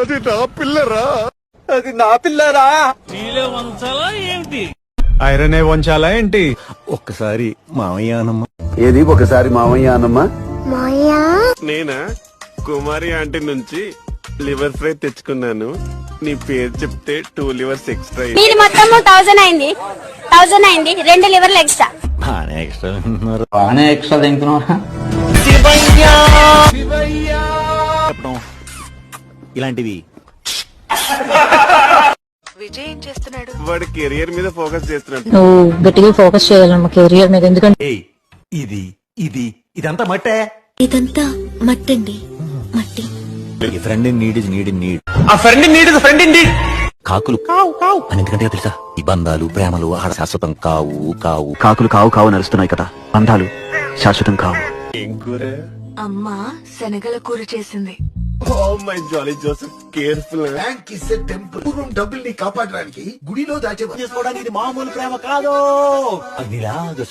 అది నా పిల్లరా, అది నా పిల్లరా. నీళ్ళే వంచాలా ఏమిటి? ఐరనే వంచాలా ఏంటి? ఒక్కసారి మామయ్య అనమ్మ. ఏది ఒకసారి మామయ్య అనమ్మా. నేనా కుమారి ఆంటీ నుంచి లివర్ ఫ్రై తెచ్చుకున్నాను. నీ పేరు చెప్తే 2 లివర్స్ ఎక్స్ట్రా. మీది మొత్తం 1000 అయింది. 2 లివర్లు ఎక్స్ట్రా. బానే ఎక్స్ట్రా ఉన్నారు. బాగానే ఎక్స్ట్రా తింటున్నా. ఇలాంటివి విజయ్ ఏం చేస్తున్నాడు? వాడి కెరియర్ మీద ఫోకస్ చేస్తున్నాడు. నువ్వు గట్టిగా ఫోకస్ చేయాలమ్మా కెరియర్ మీద. ఎందుకంటే ఇది ఇది ఇదంతా మట్టే. ఇదంతా మట్టండి, మట్టి. Friend in need is need in need. ఆ ఫ్రెండ్ నీడ్ ఫ్రెండ్ ఇండి. కాకులు కావు కావు అని ఎందుకంటే తెలుసా? ఈ బంధాలు ప్రేమలు ఆడ శాశ్వతం కావు కావు. కాకులు కావు కావు నడుస్తున్నాయి కదా, బంధాలు శాశ్వతం కావు. ఏం కూర? అమ్మ శనగల కూర చేసింది. Oh my Jolly Joseph, careful. Bank ఇస్తే టెంపుల్. పూర్వం డబ్బుల్ని కాపాడడానికి గుడిలో దాచేవారు. చేసుకోవడానికి ఇది మామూలు ప్రేమ కాదు. అదిలాగా